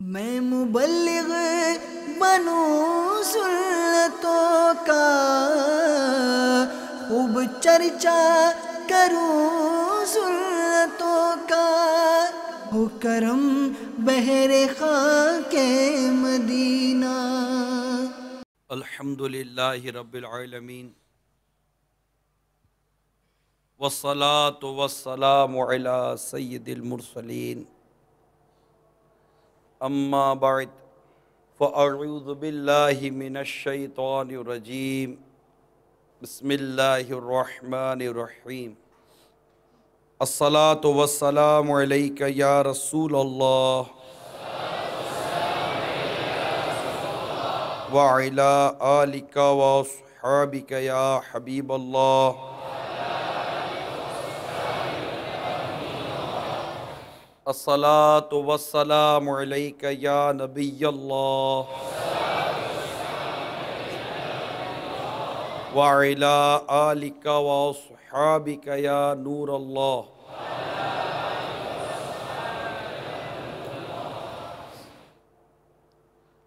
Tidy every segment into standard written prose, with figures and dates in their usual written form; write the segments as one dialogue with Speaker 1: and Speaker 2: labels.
Speaker 1: मैं मुबल्लिग बनूं सुन्नतों का, खूब चर्चा करूं सुन्नतों का, हो करम बहरे खाके मदीना।
Speaker 2: अल्हम्दुलिल्लाहि रब्बिल आलमीन वस्सलातु वस्सलामु अला सय्यिदिल मुरसलीन अम्मा बाद फ़अऊज़ु बिल्लाहि मिनश शैतानिर रजीम बिस्मिल्लाहिर रहमानिर रहीम अस्सलातु वस्सलामु अलैका या रसूल अल्लाह व अला आलिका व अस्हाबिका या हबीब अल्लाह। अस्सलातु वस्सलामु अलैका या नबियल्लाह व अला आलिका व अस्हाबिका या नूर अल्लाह।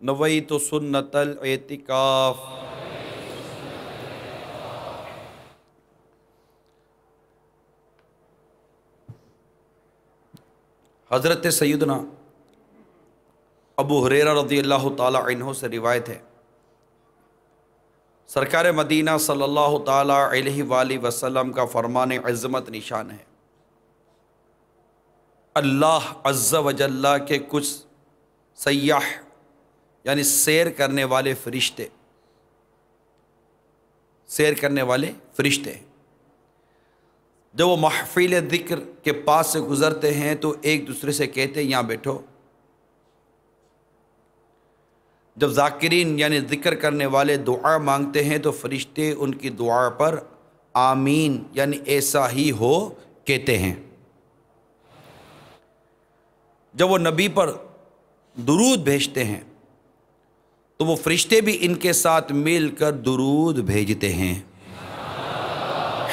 Speaker 2: नवैतु सुन्नतल एतिकाफ। हज़रत सैयदना अबू हुरैरा रज़ियल्लाहु ताला अन्हु से रिवायत है, सरकार मदीना सल्लल्लाहु ताला अलैहि वसल्लम का फरमान अज़मत निशान है। अल्लाह अज़्ज़ा व जल्ला के कुछ सय्याह यानी सैर करने वाले फ़रिश्ते, सैर करने वाले फ़रिश्ते जब वो महफ़िल ज़िक्र के पास से गुज़रते हैं तो एक दूसरे से कहते हैं यहाँ बैठो। जब ज़ाकिरीन यानी ज़िक्र करने वाले दुआ मांगते हैं तो फ़रिश्ते उनकी दुआ पर आमीन यानी ऐसा ही हो कहते हैं। जब वो नबी पर दुरूद भेजते हैं तो वो फ़रिश्ते भी इनके साथ मिलकर दुरूद भेजते हैं,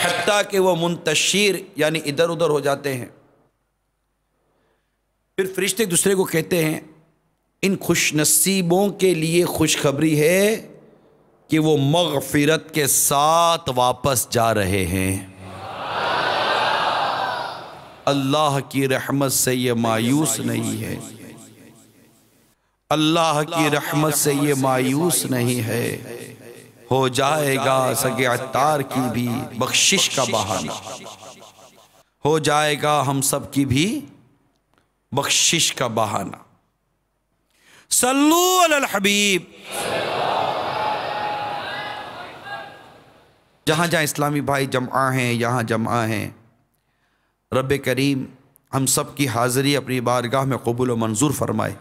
Speaker 2: हत्ता कि वो मुंतशिर यानी इधर उधर हो जाते हैं। फिर फरिश्ते एक दूसरे को कहते हैं, इन खुशनसीबों के लिए खुशखबरी है कि वो मग़फ़िरत के साथ वापस जा रहे हैं। अल्लाह की रहमत से ये मायूस नहीं है, अल्लाह की रहमत से ये मायूस नहीं है। हो जाएगा सगे अत्तार की भी बख्शिश का बहाना, हो जाएगा हम सब की भी बख्शिश का बहाना। सल्लू अलल हबीब। जहाँ जहाँ इस्लामी भाई जमा हैं, यहाँ जमा हैं, रब करीम हम सब की हाज़िरी अपनी बारगाह में कबूल व मंजूर फरमाए।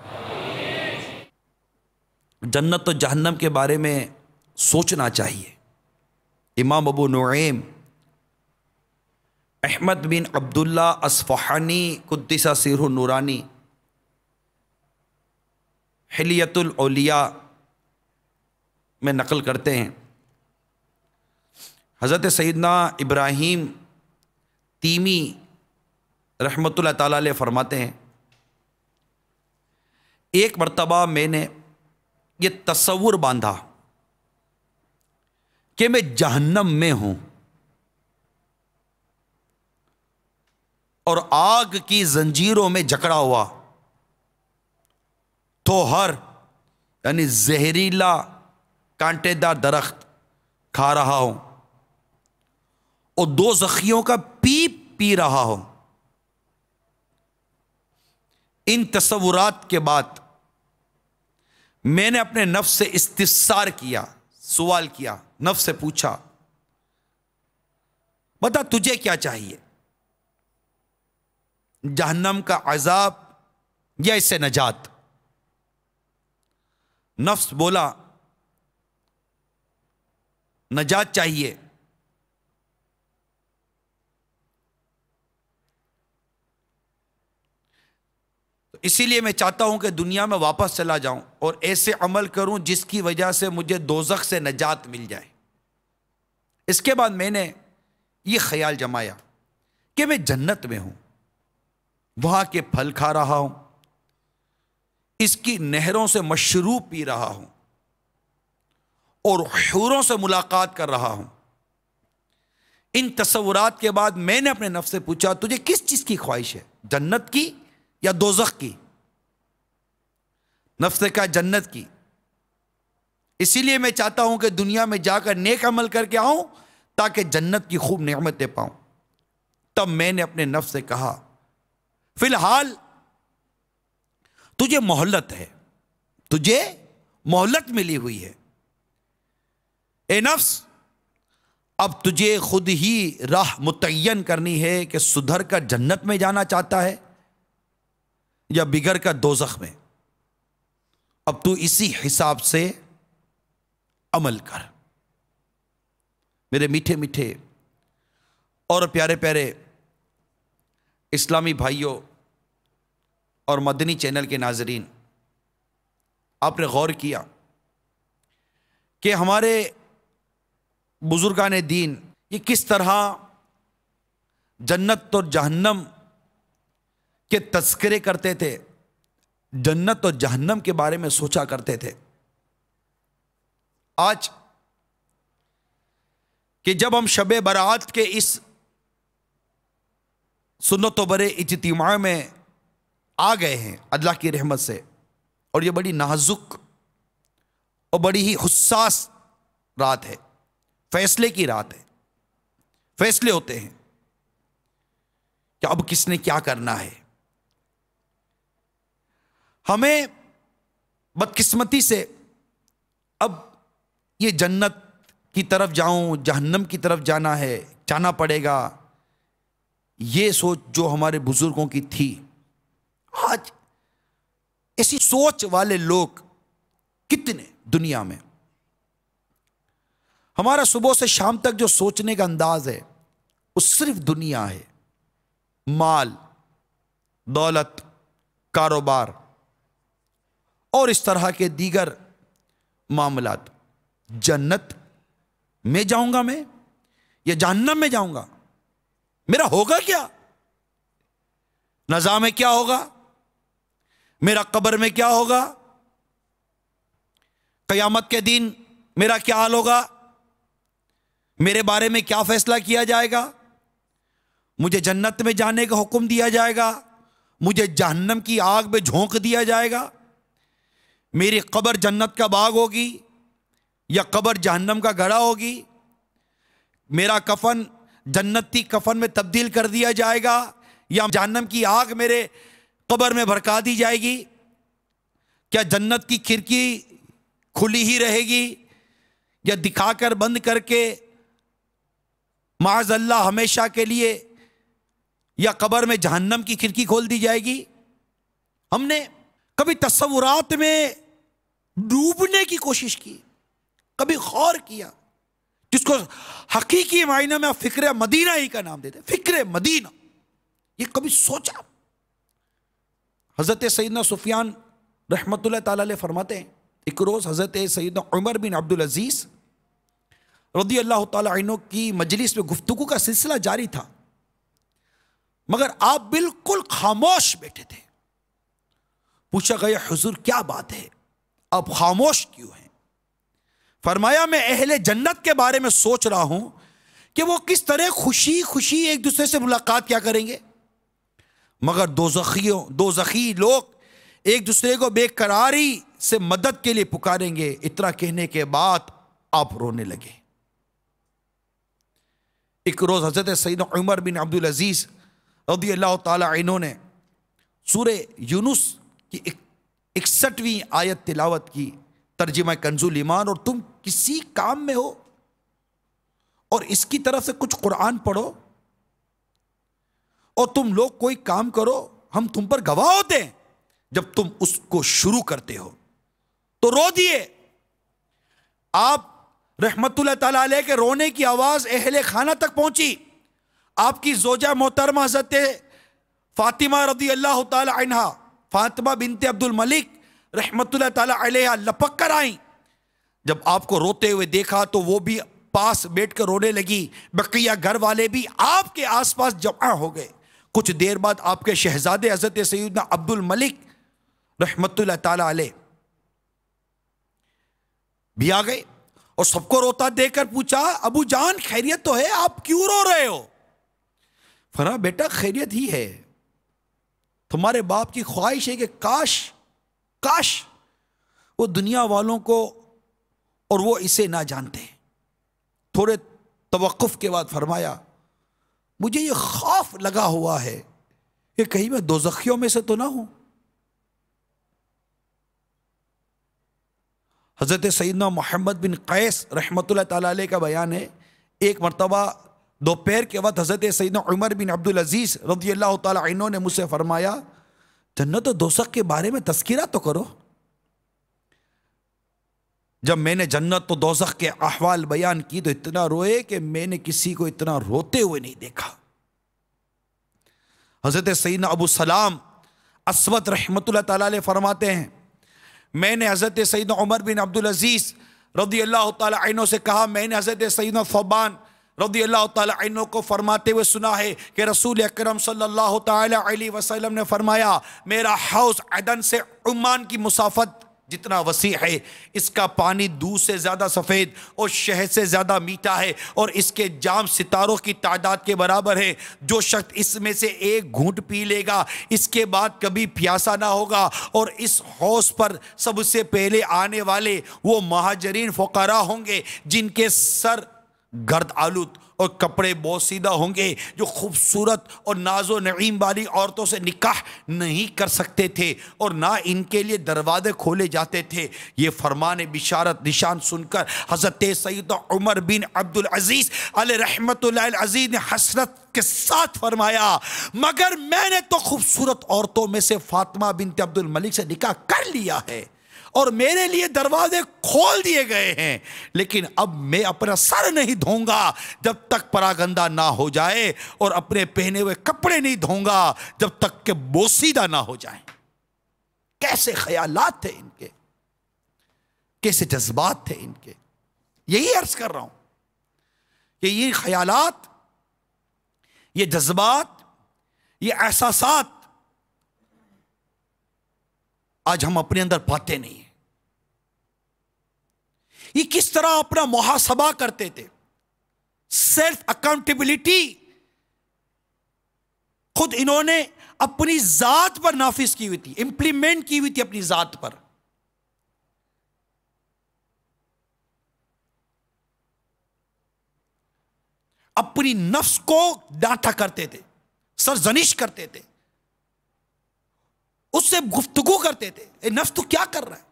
Speaker 2: जन्नत और जहन्नम के बारे में सोचना चाहिए। इमाम अबू नुएम अहमद बिन अब्दुल्ला अस्फ़हानी कुद्दिसा सिरहु नूरानी हिलियतुल औलिया में नकल करते हैं, हज़रत सैयदना इब्राहीम तीमी रहमतुल्लाह ताला अलैह फरमाते हैं, एक मर्तबा मैंने ये तसव्वुर बांधा कि मैं जहन्नम में हूं और आग की जंजीरों में जकड़ा हुआ, तो हर यानी जहरीला कांटेदार दरख्त खा रहा हूं और दो ज़खियों का पीप पी रहा हूं। इन तसव्वुरात के बाद मैंने अपने नफ्स से इस्तिफ़सार किया, सवाल किया, नफ्स से पूछा, बता तुझे क्या चाहिए, जहन्नम का अज़ाब या इससे नजात? नफ्स बोला नजात चाहिए। तो इसीलिए मैं चाहता हूं कि दुनिया में वापस चला जाऊं और ऐसे अमल करूं जिसकी वजह से मुझे दोज़ख से नजात मिल जाए। इसके बाद मैंने ये ख्याल जमाया कि मैं जन्नत में हूं, वहां के फल खा रहा हूं, इसकी नहरों से मशरूब पी रहा हूं और हूरों से मुलाकात कर रहा हूं। इन तसव्वुरात के बाद मैंने अपने नफ्स से पूछा, तुझे किस चीज की ख्वाहिश है, जन्नत की या दोज़ख की? नफ्स ने कहा जन्नत की। इसीलिए मैं चाहता हूं कि दुनिया में जाकर नेक अमल करके आऊं ताकि जन्नत की खूब नेमतें पाऊं। तब मैंने अपने नफ्स से कहा, फिलहाल तुझे मोहलत है, तुझे मोहलत मिली हुई है। ए नफ्स, अब तुझे खुद ही राह मुतय्यन करनी है कि सुधर कर जन्नत में जाना चाहता है या बिगड़ कर दोज़ख में। अब तू इसी हिसाब से अमल कर। मेरे मीठे मीठे और प्यारे प्यारे इस्लामी भाइयों और मदनी चैनल के नाजरीन, आपने गौर किया कि हमारे बुजुर्गान दीन ये किस तरह जन्नत और जहन्नम के तज़किरे करते थे, जन्नत और जहन्नम के बारे में सोचा करते थे। आज कि जब हम शबे बरात के इस सुन्नत बरे इज्तिमा में आ गए हैं अल्लाह की रहमत से, और ये बड़ी नाजुक और बड़ी ही हुस्सास रात है, फैसले की रात है। फैसले होते हैं कि अब किसने क्या करना है। हमें बदकिस्मती से अब ये जन्नत की तरफ जाऊं, जहन्नम की तरफ जाना है, जाना पड़ेगा, ये सोच जो हमारे बुजुर्गों की थी, आज ऐसी सोच वाले लोग कितने दुनिया में। हमारा सुबह से शाम तक जो सोचने का अंदाज है वो सिर्फ दुनिया है, माल, दौलत, कारोबार और इस तरह के दीगर मामलात। जन्नत में जाऊंगा मैं या जहन्नम में जाऊंगा, मेरा होगा क्या, नज़ा में क्या होगा, मेरा कब्र में क्या होगा, क़यामत के दिन मेरा क्या हाल होगा, मेरे बारे में क्या फैसला किया जाएगा। मुझे जन्नत में जाने का हुक्म दिया जाएगा, मुझे जहन्नम की आग में झोंक दिया जाएगा, मेरी कब्र जन्नत का बाग होगी या कब्र जहन्नम का गड़ा होगी, मेरा कफन जन्नती कफन में तब्दील कर दिया जाएगा या जहन्नम की आग मेरे कब्र में भड़का दी जाएगी, क्या जन्नत की खिड़की खुली ही रहेगी या दिखाकर बंद करके माज़अल्लाह हमेशा के लिए या कब्र में जहन्नम की खिड़की खोल दी जाएगी। हमने कभी तस्वुरात में डूबने की कोशिश की, कभी गौर किया, जिसको हकीकी मायने में फिक्र मदीना ही का नाम देते, फिक्र मदीना, ये कभी सोचा? हजरत सैयदना सुफियान रहमतुल्लाह ताला अलैह फरमाते हैं, एक रोज हजरत सैयदना उमर बिन अब्दुल अजीज रज़ी अल्लाह ताला अन्हु की मजलिस में गुफ्तगू का सिलसिला जारी था, मगर आप बिल्कुल खामोश बैठे थे। पूछा गया, हुजूर क्या बात है, आप खामोश क्यों हैं? फरमाया, मैं अहले जन्नत के बारे में सोच रहा हूं कि वो किस तरह खुशी खुशी एक दूसरे से मुलाकात क्या करेंगे, मगर दोज़खी लोग एक दूसरे को बेकरारी से मदद के लिए पुकारेंगे। इतना कहने के बाद आप रोने लगे। एक रोज हजरत सैयदना उमर बिन अब्दुल अजीज रज़ी अल्लाह ताला अन्हु ने सूरे यूनुस की 61वीं आयत तिलावत की, तर्जुमा कंजुल ईमान, और तुम किसी काम में हो और इसकी तरफ से कुछ कुरान पढ़ो और तुम लोग कोई काम करो, हम तुम पर गवाह होते हैं। जब तुम उसको शुरू करते हो तो रो दिए। आप रहमतुल्लाह ताला अलैह के रोने की आवाज अहले खाना तक पहुंची। आपकी जोजा मोहतरमा हज़रत फातिमा रज़ी अल्लाह ताला अन्हा, फातिमा बिनते अब्दुल मलिक रहमतुल्लाह ताला अलैहा लपक कर आई। जब आपको रोते हुए देखा तो वो भी पास बैठकर रोने लगी। बकिया घर वाले भी आपके आसपास जमा हो गए। कुछ देर बाद आपके शहजादे हज़रत सैयदना अब्दुल मलिक रहमतुल्लाह ताला अलैह भी आ गए और सबको रोता देकर पूछा, अबू जान खैरियत तो है, आप क्यों रो रहे हो? फरमाया, बेटा खैरियत ही है, तुम्हारे बाप की ख्वाहिश है कि काश काश वो दुनिया वालों को और वो इसे ना जानते। थोड़े तवक्कुफ के बाद फरमाया, मुझे ये खौफ लगा हुआ है कि कहीं मैं दोज़खियों में से तो ना हूं। हजरत सैयदना मोहम्मद बिन कैस रहमतुल्लाह ताला अलैह का बयान है, एक मरतबा दोपहर के वक्त हजरत सैयदना उमर बिन अब्दुल अजीज रज़ियल्लाहु ताला अन्हु ने मुझसे फरमाया, जन्नत और दोज़ख के बारे में तज़किरा तो करो। जब मैंने जन्नत तो दोज़ख के अहवाल बयान की तो इतना रोए कि मैंने किसी को इतना रोते हुए नहीं देखा। हजरत सैयदना अबू सलाम अस्वद रहमतुल्लाह ताला अलैह फरमाते हैं, मैंने हजरत सैयदना उमर बिन अब्दुल अजीज रज़ियल्लाहु ताला अन्हु से कहा, मैंने हजरत सैयदना फ़ौबान रज़ियल्लाहु ताला अन्हु को फरमाते हुए सुना है कि रसूल अकरम सल्लल्लाहु ताला अलैहि वसल्लम ने फरमाया, मेरा हौज़ अदन से उम्मान की मुसाफत जितना वसी है, इसका पानी दूध से ज़्यादा सफ़ेद और शहद से ज़्यादा मीठा है और इसके जाम सितारों की तादाद के बराबर है। जो शख्स इसमें से एक घूंट पी लेगा इसके बाद कभी प्यासा ना होगा। और इस हौज़ पर सबसे पहले आने वाले वो महाजरीन फ़ुक़रा होंगे जिनके सर गर्द आलूद और कपड़े बोसीदा होंगे, जो खूबसूरत और नाजो नईम वाली औरतों से निकाह नहीं कर सकते थे और ना इनके लिए दरवाजे खोले जाते थे। ये फरमान बिशारत निशान सुनकर हज़रत सैयदना उमर बिन अब्दुल अजीज़ अलैह रहमतुल्लाह अज़ीज़ ने हसरत के साथ फरमाया, मगर मैंने तो खूबसूरत औरतों में से फातिमा बिनत अब्दुल मलिक से निकाह कर लिया है और मेरे लिए दरवाजे खोल दिए गए हैं, लेकिन अब मैं अपना सर नहीं धोऊंगा जब तक परागंदा ना हो जाए और अपने पहने हुए कपड़े नहीं धोऊंगा जब तक के बोसीदा ना हो जाए। कैसे ख्यालात थे इनके, कैसे जज्बात थे इनके। यही अर्ज कर रहा हूं कि ये ख्यालात, ये जज्बात, ये एहसासात आज हम अपने अंदर पाते नहीं हैं। ये किस तरह अपना मुहासबा करते थे, सेल्फ अकाउंटेबिलिटी खुद इन्होंने अपनी जात पर नाफिज की हुई थी, इंप्लीमेंट की हुई थी अपनी जात पर। अपनी नफ्स को डांटा करते थे, सरजनिश करते थे, उससे गुफ्तगू करते थे, ए नफ्स तो क्या कर रहा है।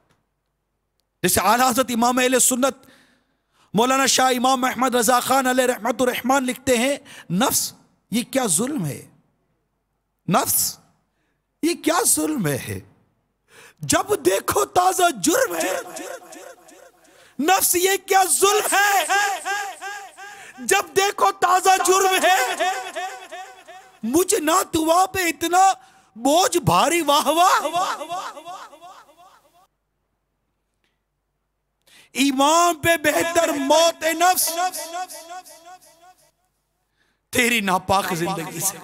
Speaker 2: जैसे आला हज़रत इमाम अहले सुन्नत मौलाना शाह इमाम अहमद रजा खान अलैहि रहमतुर रहमान लिखते हैं, नफ्स ये क्या जुल्म है, नफ्स ये क्या जुल्म है, जब देखो ताजा जुर्म है। नफ्स ये क्या जुल्म है, जब देखो ताजा जुर्म है। मुझ ना तुआ पे इतना बोझ भारी, वाह वाह। ईमान पे बेहतर मौत है नफ्स तेरी नापाक जिंदगी से।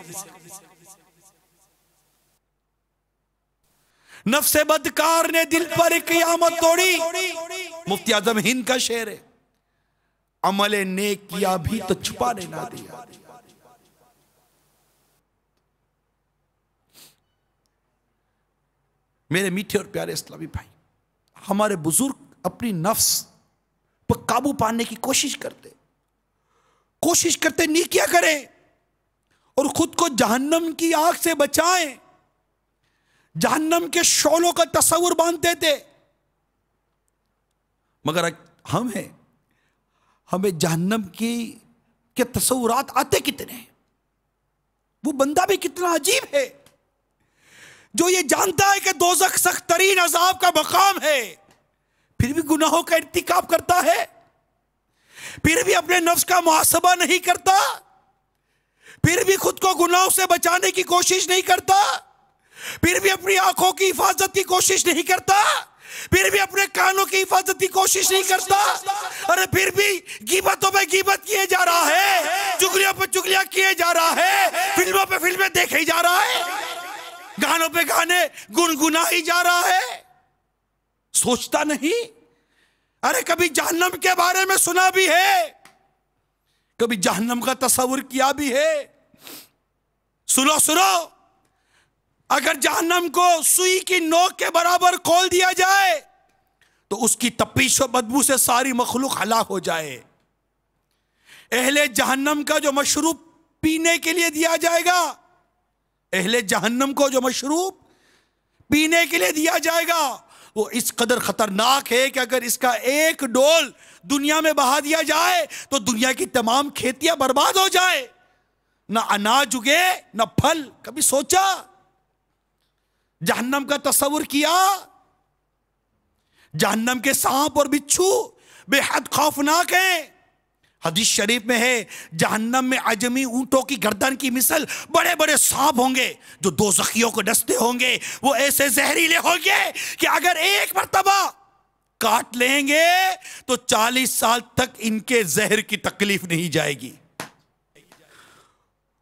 Speaker 2: नफ्से बदकार ने दिल पर एक क़यामत तोड़ी, मुफ्ती आज़म हिंद का शेर है। अमले नेक किया भी तो छुपाने ना दिया। मेरे मीठे और प्यारे इस्लामी भाई, हमारे बुजुर्ग अपनी नफ्स पर काबू पाने की कोशिश करते नेकियां करें और खुद को जहन्नम की आग से बचाएं। जहन्नम के शोलों का तस्वुर बांधते थे, मगर हमें जहन्नम के तस्वुरात आते कितने हैं। वो बंदा भी कितना अजीब है जो ये जानता है कि दोज़ख सख्त तरीन अजाब का मकाम है, फिर भी गुनाहों का इर्तिकाब करता है, फिर भी अपने नफ्स का मुहासबा नहीं करता, फिर भी खुद को गुनाहों से बचाने की कोशिश नहीं करता, फिर भी अपनी आंखों की हिफाजत की कोशिश नहीं करता, फिर भी अपने कानों की हिफाजत की कोशिश नहीं करता। अरे फिर भी गीबतों पे गीबत किए जा रहा है, चुगलियों पे चुगलियां किए जा रहा है, फिल्मों पे फिल्में देखे जा रहा है। गानों पे गाने गुनगुना ही जा रहा है, सोचता नहीं। अरे कभी जहन्नम के बारे में सुना भी है, कभी जहन्नम का तस्वुर किया भी है। सुनो सुनो, अगर जहन्नम को सुई की नोक के बराबर खोल दिया जाए तो उसकी तपिश और बदबू से सारी मखलूक हलाक हो जाए। अहले जहन्नम का जो मशरूब पीने के लिए दिया जाएगा, अहले जहन्नम को जो मशरूब पीने के लिए दिया जाएगा, वो इस कदर खतरनाक है कि अगर इसका एक डोल दुनिया में बहा दिया जाए तो दुनिया की तमाम खेतियां बर्बाद हो जाए, ना अनाज उगे ना फल। कभी सोचा? जहन्नम का तस्वुर किया? जहन्नम के सांप और बिच्छू बेहद खौफनाक हैं। हदीस शरीफ में है, जहन्नम में अजमी ऊंटों की गर्दन की मिसल बड़े बड़े सांप होंगे जो दोज़खियों को डसते होंगे। वो ऐसे जहरीले होंगे कि अगर एक मर्तबा काट लेंगे तो 40 साल तक इनके जहर की तकलीफ नहीं जाएगी।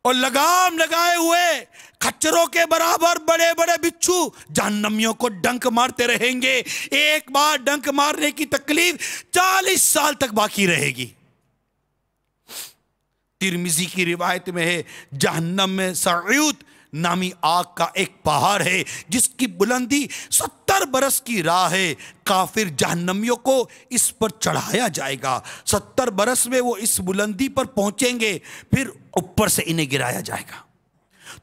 Speaker 2: और लगाम लगाए हुए खच्चरों के बराबर बड़े बड़े बिच्छू जहन्नमियों को डंक मारते रहेंगे। एक बार डंक मारने की तकलीफ 40 साल तक बाकी रहेगी। तिरमिजी की रिवायत में है, जहन्नम में सऊद नामी आग का एक पहाड़ है जिसकी बुलंदी 70 बरस की राह है। काफिर जहन्नमियों को इस पर चढ़ाया जाएगा। 70 बरस में वो इस बुलंदी पर पहुंचेंगे, फिर ऊपर से इन्हें गिराया जाएगा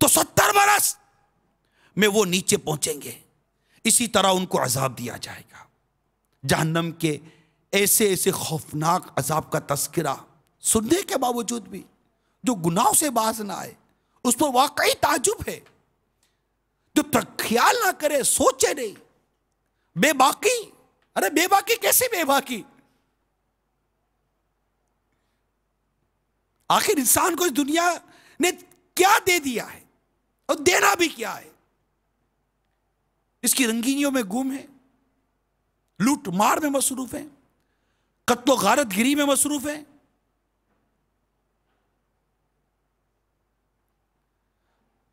Speaker 2: तो 70 बरस में वो नीचे पहुंचेंगे। इसी तरह उनको अजाब दिया जाएगा। जहन्नम के ऐसे ऐसे खौफनाक अजाब का तस्करा सुनने के बावजूद भी जो गुनाहों से बाज ना आए, उस पर वाकई ताजुब है। जो ख्याल ना करे, सोचे नहीं, बेबाकी। अरे बेबाकी कैसे बेबाकी? आखिर इंसान को इस दुनिया ने क्या दे दिया है और देना भी क्या है? इसकी रंगीनियों में गुम है, लूट मार में मसरूफ है, कत्लो गारतगिरी में मसरूफ है।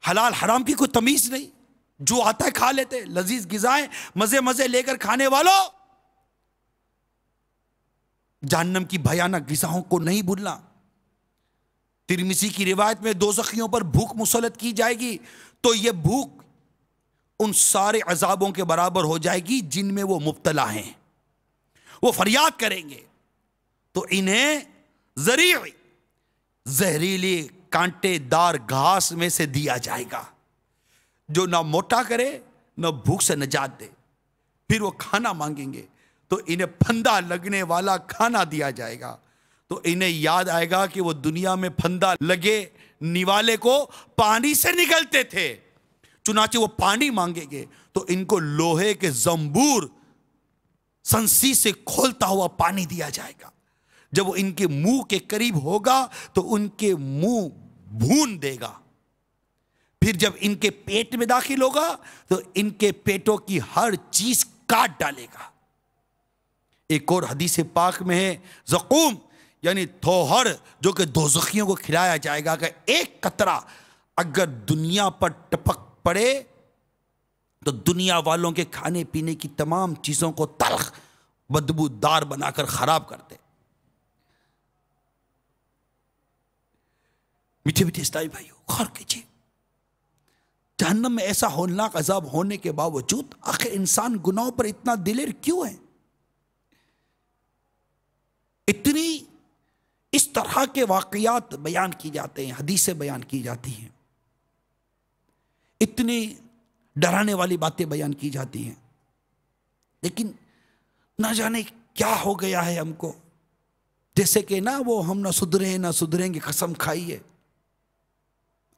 Speaker 2: हलाल हराम की कोई तमीज नहीं, जो आता है खा लेते। लजीज गिजाएं मजे मजे लेकर खाने वालों, जहन्नम की भयानक गिजाओं को नहीं भूलना। तिरमिजी की रिवायत में दोज़खियों पर भूख मुसल्लत की जाएगी तो यह भूख उन सारे अजाबों के बराबर हो जाएगी जिनमें वो मुब्तला हैं। वो फरियाद करेंगे तो इन्हें जहरीली कांटेदार घास में से दिया जाएगा जो ना मोटा करे ना भूख से निजात दे। फिर वो खाना मांगेंगे तो इन्हें फंदा लगने वाला खाना दिया जाएगा तो इन्हें याद आएगा कि वो दुनिया में फंदा लगे निवाले को पानी से निकलते थे। चुनाचे वो पानी मांगेंगे तो इनको लोहे के जंबूर संसी से खोलता हुआ पानी दिया जाएगा। जब वो इनके मुंह के करीब होगा तो उनके मुंह भून देगा। फिर जब इनके पेट में दाखिल होगा तो इनके पेटों की हर चीज काट डालेगा। एक और हदीस पाक में है, ज़क़ूम यानी थोहर जो कि दोज़खियों को खिलाया जाएगा कि एक कतरा अगर दुनिया पर टपक पड़े तो दुनिया वालों के खाने पीने की तमाम चीजों को तल्ख बदबूदार बनाकर खराब कर दे। मीठे मीठे इस्लामी भाइयों, गौर कीजिए, जहन्नम में ऐसा होलनाक अजाब होने के बावजूद आखिर इंसान गुनाहों पर इतना दिलेर क्यों है? इतनी इस तरह के वाकयात बयान की जाते हैं, हदीसें बयान की जाती हैं, इतनी डराने वाली बातें बयान की जाती हैं, लेकिन ना जाने क्या हो गया है हमको। जैसे कि ना वो हम ना सुधरे ना सुधरेंगे कसम खाई है।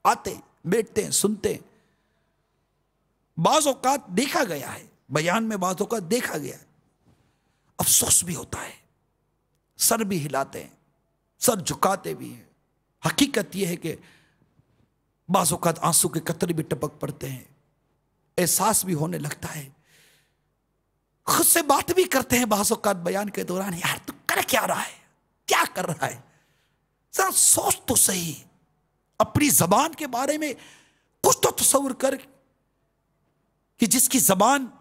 Speaker 2: आते बैठते हैं, सुनते हैं, बाज़ औक़ात देखा गया है बयान में, बाज़ औक़ात देखा गया है, अफसोस भी होता है, सर भी हिलाते हैं, सर झुकाते भी हैं। हकीकत यह है कि बाज़ औक़ात आंसू के कतरे भी टपक पड़ते हैं, एहसास भी होने लगता है, खुद से बात भी करते हैं बाज़ औक़ात बयान के दौरान, यार तू कर क्या रहा है, क्या कर रहा है, जरा सोच तो सही, अपनी जबान के बारे में कुछ तो तसव्वुर कर कि जिसकी जबान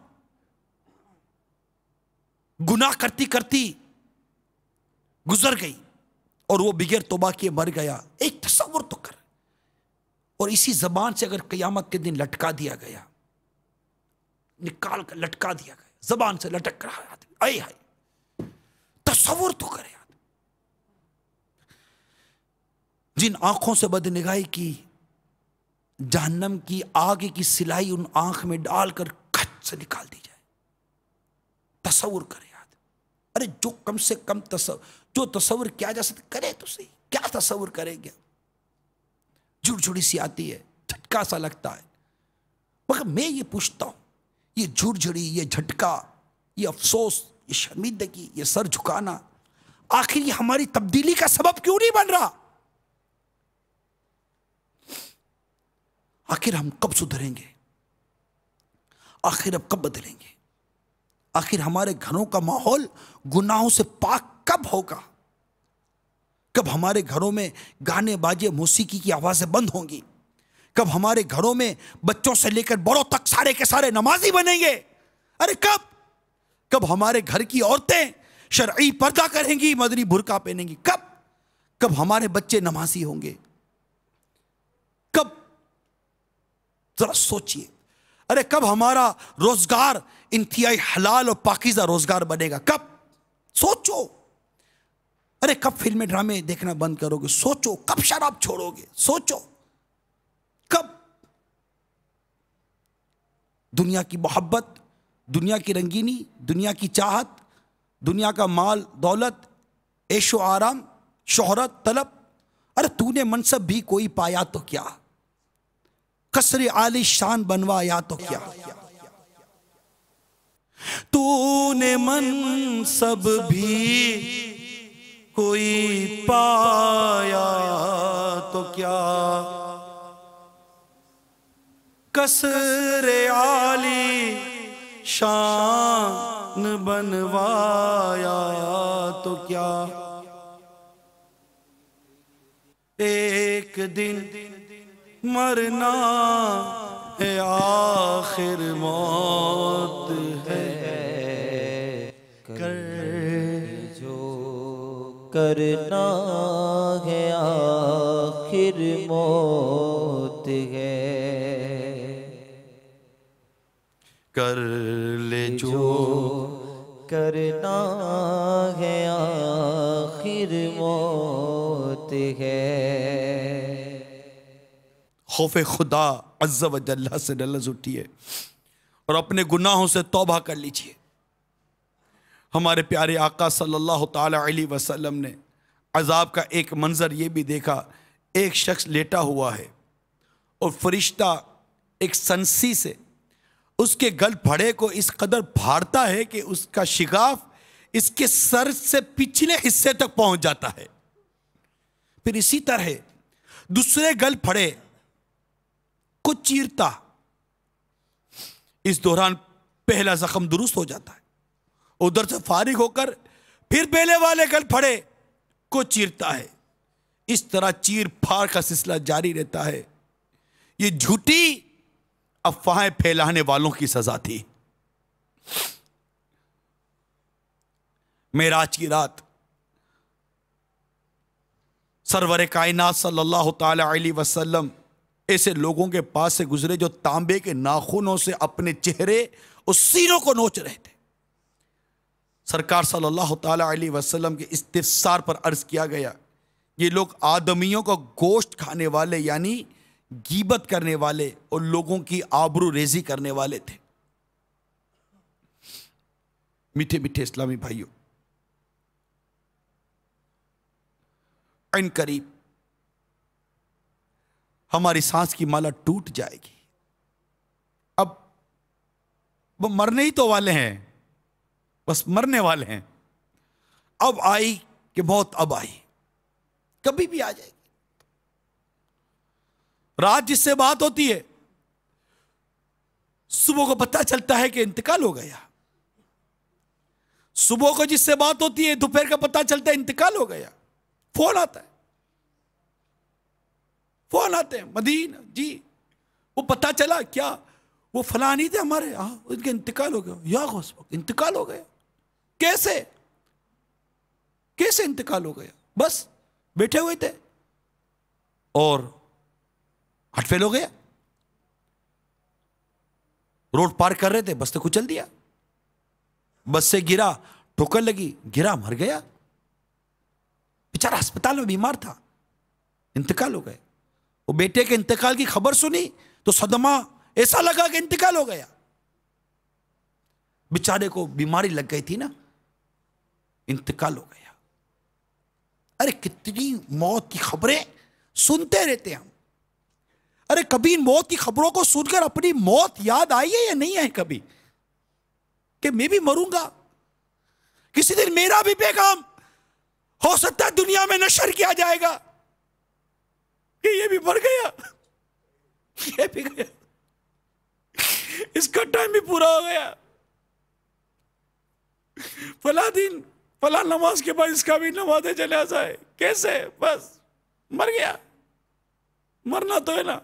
Speaker 2: गुनाह करती करती गुजर गई और वो बिगैर तौबा किए मर गया। एक तसव्वुर तो कर, और इसी जबान से अगर क़यामत के दिन लटका दिया गया, निकाल कर लटका दिया गया, जबान से लटक रहा है आदमी, आए हाय, तसव्वुर तो करे आदमी। जिन आंखों से बदनिगाही की, जहन्नम की आग की सिलाई उन आंख में डालकर खच से निकाल दी जाए, तसव्वुर करे आदमी। अरे जो कम से कम जो तसव्वुर किया जा सकता करे तो सही, क्या तसव्वुर करेंगे? झुड़झुड़ी सी आती है, झटका सा लगता है। मगर मैं ये पूछता हूं, ये झुड़झुड़ी, ये झटका, ये अफसोस, ये शर्मिंदगी, ये सर झुकाना, आखिर ये हमारी तब्दीली का सबब क्यों नहीं बन रहा? आखिर हम कब सुधरेंगे? आखिर अब कब बदलेंगे? आखिर हमारे घरों का माहौल गुनाहों से पाक कब होगा? कब हमारे घरों में गाने बाजे मौसीकी की आवाजें बंद होंगी? कब हमारे घरों में बच्चों से लेकर बड़ों तक सारे के सारे नमाजी बनेंगे? अरे कब? कब हमारे घर की औरतें शरई पर्दा करेंगी, मदनी बुर्का पहनेंगी? कब? कब हमारे बच्चे नमाजी होंगे? कब? जरा सोचिए। अरे कब हमारा रोजगार इंतहाई हलाल और पाकीज़ा रोजगार बनेगा? कब? सोचो। अरे कब फिल्में ड्रामे देखना बंद करोगे? सोचो। कब शराब छोड़ोगे? सोचो। कब? दुनिया की मोहब्बत, दुनिया की रंगीनी, दुनिया की चाहत, दुनिया का माल दौलत, ऐशो आराम, शोहरत तलब, अरे तूने मनसब भी कोई पाया तो क्या, कसरे आली शान बनवाया तो क्या, तूने मनसब भी कोई पाया तो क्या, कसरे आली शान बनवाया तो क्या। एक दिन मरना है, आखिर मौत है,
Speaker 3: कर जो करना है, आखिर मौत है,
Speaker 2: कर ले जो
Speaker 3: करना है, आखिर मौत है।
Speaker 2: खौफ खुदा अज़्ज़ा व जल्ला से ललज़ उठिए और अपने गुनाहों से तौबा कर लीजिए। हमारे प्यारे आका सल्लल्लाहु ताला अलैहि वसल्लम ने अजाब का एक मंजर ये भी देखा, एक शख्स लेटा हुआ है और फरिश्ता एक संसी से उसके गल फड़े को इस कदर फाड़ता है कि उसका शिगाफ इसके सर से पिछले हिस्से तक पहुंच जाता है। फिर इसी तरह दूसरे गल फड़े को चीरता, इस दौरान पहला जख्म दुरुस्त हो जाता है। उधर से फारिग होकर फिर पहले वाले गल फड़े को चीरता है। इस तरह चीर फाड़ का सिलसिला जारी रहता है। ये झूठी अफवाहें फैलाने वालों की सजा थी। मेराज की रात सरवर कायनात सल्लल्लाहु ताला अलैहि वसल्लम ऐसे लोगों के पास से गुजरे जो तांबे के नाखूनों से अपने चेहरे और सीनों को नोच रहे थे। सरकार सल्लल्लाहु ताला अलैहि वसल्लम के इस्तिफसार पर अर्ज किया गया, ये लोग आदमियों का गोश्त खाने वाले यानी गीबत करने वाले और लोगों की आबरू रेजी करने वाले थे। मीठे मीठे इस्लामी भाइयों, इन करीब हमारी सांस की माला टूट जाएगी। अब वो मरने ही तो वाले हैं, बस मरने वाले हैं। अब आई कि मौत अब आई, कभी भी आ जाएगी। रात जिससे बात होती है सुबह को पता चलता है कि इंतकाल हो गया। सुबह को जिससे बात होती है दोपहर का पता चलता है इंतकाल हो गया। फोन आता है, फोन आते हैं, मदीन जी वो पता चला क्या, वो फला नहीं थे हमारे, हाँ उनका इंतकाल हो गया। या गौस पाक इंतकाल हो गया, कैसे कैसे इंतकाल हो गया? बस बैठे हुए थे और हार्ट फेल हो गया, रोड पार कर रहे थे, बस ने कुचल दिया, बस से गिरा, ठोकर लगी, गिरा, मर गया। बेचारा अस्पताल में बीमार था, इंतकाल हो गए। वो बेटे के इंतकाल की खबर सुनी तो सदमा ऐसा लगा कि इंतकाल हो गया। बेचारे को बीमारी लग गई थी ना, इंतकाल हो गया। अरे कितनी मौत की खबरें सुनते रहते हैं हम। अरे कभी इन मौत की खबरों को सुनकर अपनी मौत याद आई है या नहीं आई कभी, कि मैं भी मरूंगा, किसी दिन मेरा भी पैगाम हो सकता है दुनिया में नशर किया जाएगा कि ये भी मर गया, ये भी गया, इसका टाइम भी पूरा हो गया, फला दिन फला नमाज के बाद इसका भी नमाज जनाजा है। कैसे? बस मर गया, मरना तो है ना।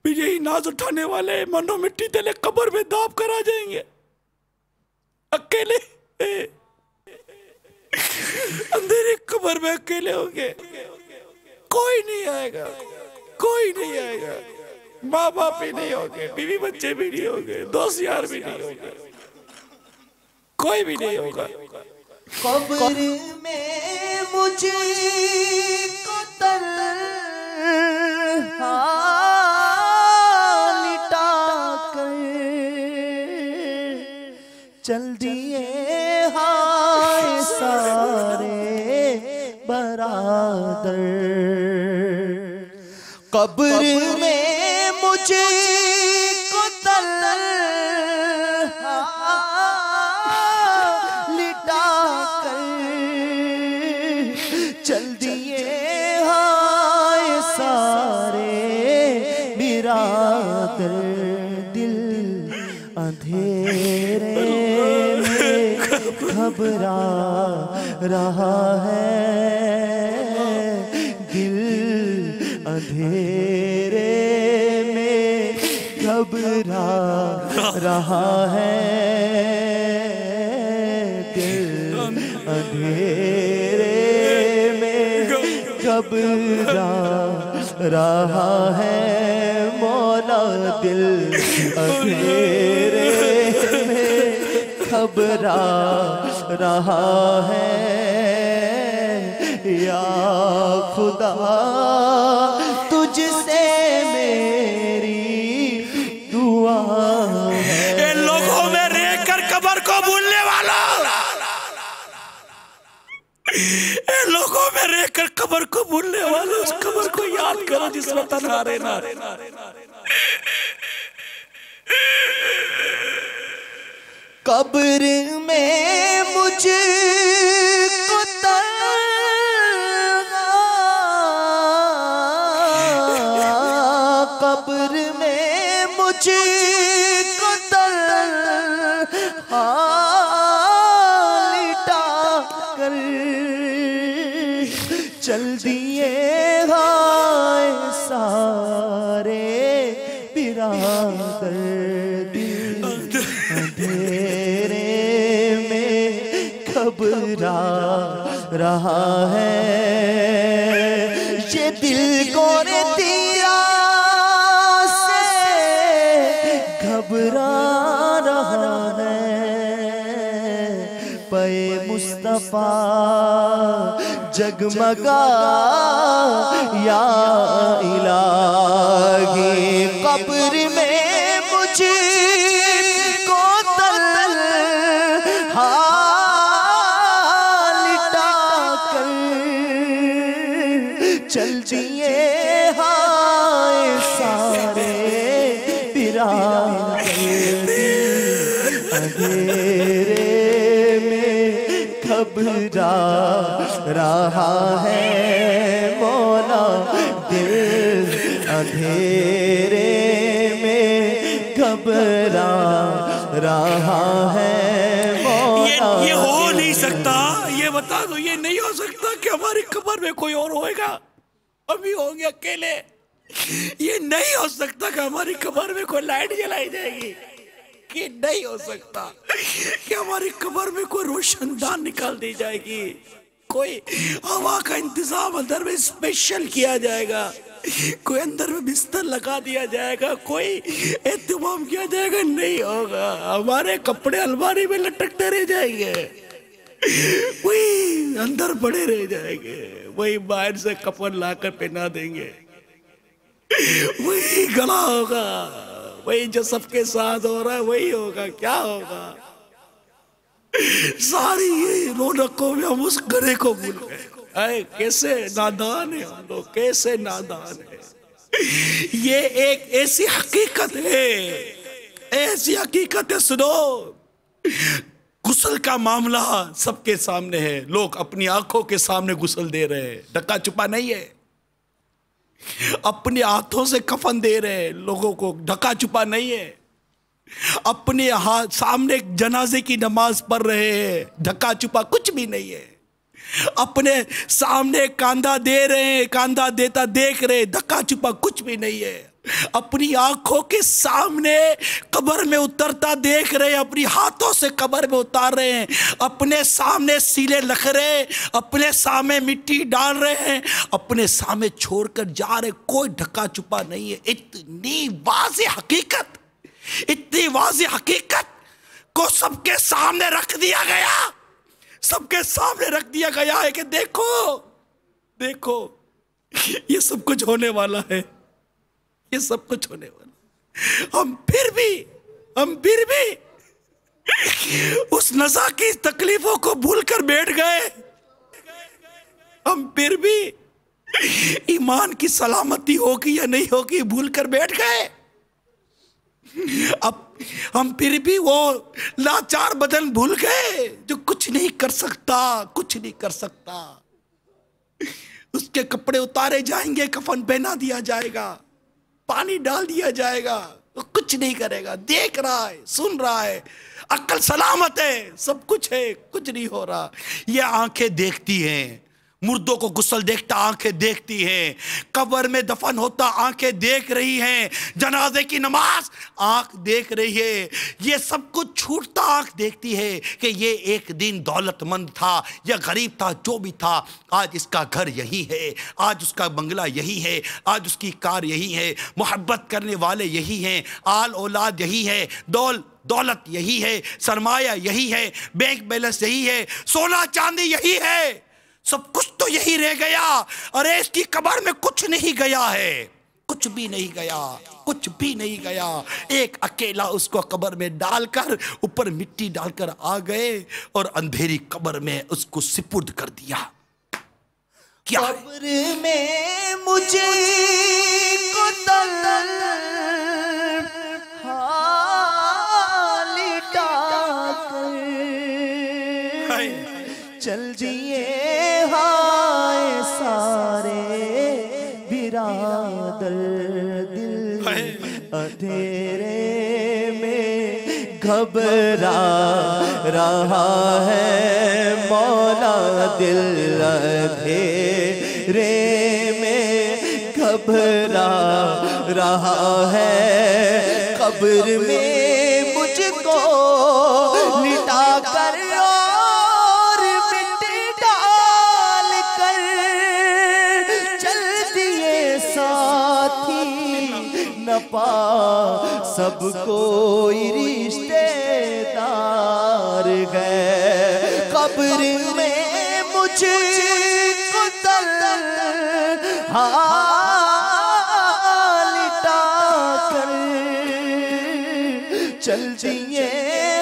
Speaker 2: फिर यही नाज उठाने वाले मनो मिट्टी तेले कब्र में दाब कर आ जाएंगे, अकेले अंधेरे कब्र में अकेले होंगे, कोई नहीं आएगा, कोई नहीं आएगा, माँ बाप भी नहीं होंगे, बीवी बच्चे भी नहीं होंगे, दोस्त यार भी नहीं होंगे, कोई भी नहीं होगा।
Speaker 3: कब्र में मुझे लिटा कर चल दिए हाय सारे बरादर। कब्र में मुझे चल दिए हाय सारे बिरादर। दिल अंधेरे में घबरा रहा है, दिल अंधेरे में घबरा रहा है, दिल अंधेरे घबरा रहा है मौला, दिल अंधेरे में घबरा रहा है। या खुदा तुझसे मेरी दुआ है।
Speaker 2: इन लोगों में रह कर कब्र को भूलने वाला, इन लोगों में रहकर कब्र को भूलने वाले, उस कब्र को याद करो जिसमें तन्हा रहना।
Speaker 3: कब्र में मुझे कब्र में मुझे चल दिए हाय सारे बिरादर। दिल अंधेरे में घबरा रहा है, ये दिल कौन तेरा से घबरा रहा है। पे मुस्तफा जगमगा या इलाही। कब्र में मुझे लिटा कर चल दिए हाय सारे बिरादर। अंधेरे में घबरा रहा है मौला, दिल अंधेरे में घबरा रहा है मौला।
Speaker 2: ये हो नहीं सकता, ये बता दो, ये नहीं हो सकता कि हमारी कब्र में कोई और होएगा, हम ही होंगे अकेले। ये नहीं हो सकता कि हमारी कब्र में कोई लाइट जलाई जाएगी, कि नहीं हो सकता कि हमारी कब्र में कोई रोशनदान निकाल दी जाएगी, कोई हवा का इंतजाम अंदर में स्पेशल किया जाएगा, कोई अंदर में बिस्तर लगा दिया जाएगा, कोई एहतमाम किया जाएगा, नहीं होगा। हमारे कपड़े अलमारी में लटकते रह जाएंगे, वही अंदर पड़े रह जाएंगे, वही बाहर से कफन लाकर पहना देंगे, वही गला होगा, वही जो सबके साथ हो रहा है वही होगा। क्या होगा? सारी ये रौनकों में हम उस गले को भूल गए। कैसे नादान है हम लोग, कैसे नादान है। ये एक ऐसी हकीकत है, ऐसी हकीकत है। सुनो, गुस्ल का मामला सबके सामने है, लोग अपनी आंखों के सामने गुस्ल दे रहे हैं, ढका छुपा नहीं है। अपने हाथों से कफन दे रहे हैं लोगों को, ढका छुपा नहीं है। अपने हाथ सामने जनाजे की नमाज पढ़ रहे हैं, ढका छुपा कुछ भी नहीं है। अपने सामने कांधा दे रहे हैं, कांधा देता देख रहे, ढका छुपा कुछ भी नहीं है। अपनी आंखों के सामने कब्र में उतरता देख रहे हैं, अपनी हाथों से कब्र में उतार रहे हैं, अपने सामने सीले लख रहे, अपने सामने मिट्टी डाल रहे हैं, अपने सामने छोड़कर जा रहे, कोई ढका छुपा नहीं है। इतनी वाज़े हकीकत, इतनी वाज़े हकीकत को सबके सामने रख दिया गया, सबके सामने रख दिया गया है कि देखो देखो ये सब कुछ होने वाला है, ये सब कुछ होने वाला। हम फिर भी उस नज़ा की तकलीफों को भूलकर बैठ गए। हम फिर भी ईमान की सलामती होगी या नहीं होगी भूलकर बैठ गए। अब हम फिर भी वो लाचार बदन भूल गए जो कुछ नहीं कर सकता, कुछ नहीं कर सकता। उसके कपड़े उतारे जाएंगे, कफन पहना दिया जाएगा, पानी डाल दिया जाएगा, तो कुछ नहीं करेगा। देख रहा है, सुन रहा है, अक्ल सलामत है, सब कुछ है, कुछ नहीं हो रहा। ये आंखें देखती हैं, मुर्दों को गुस्ल देखता आंखें देखती हैं, कब्र में दफन होता आंखें देख रही हैं, जनाजे की नमाज आंख देख रही है, ये सब कुछ छूटता आंख देखती है कि ये एक दिन दौलतमंद था या गरीब था, जो भी था, आज इसका घर यही है, आज उसका बंगला यही है, आज उसकी कार यही है, मोहब्बत करने वाले यही हैं, आल औलाद यही है, दौलत यही है, सरमाया यही है, बैंक बैलेंस यही है, सोना चांदी यही है, सब कुछ तो यही रह गया। अरे इसकी कब्र में कुछ नहीं गया है, कुछ भी नहीं गया, कुछ भी नहीं गया। एक अकेला उसको कब्र में डालकर, ऊपर मिट्टी डालकर आ गए और अंधेरी कब्र में उसको सिपुर्द कर दिया। क्या
Speaker 3: कब्र में मुझे को चल जिए हाय सारे बिरादर, दिल अंधेरे में घबरा रहा है मौला, दिल अंधेरे में घबरा रहा है। कब्र में मुझको लिटा कर पा सब कोई रिश्तेदार गए। कब्र में मुझे लिटा कर चल दिए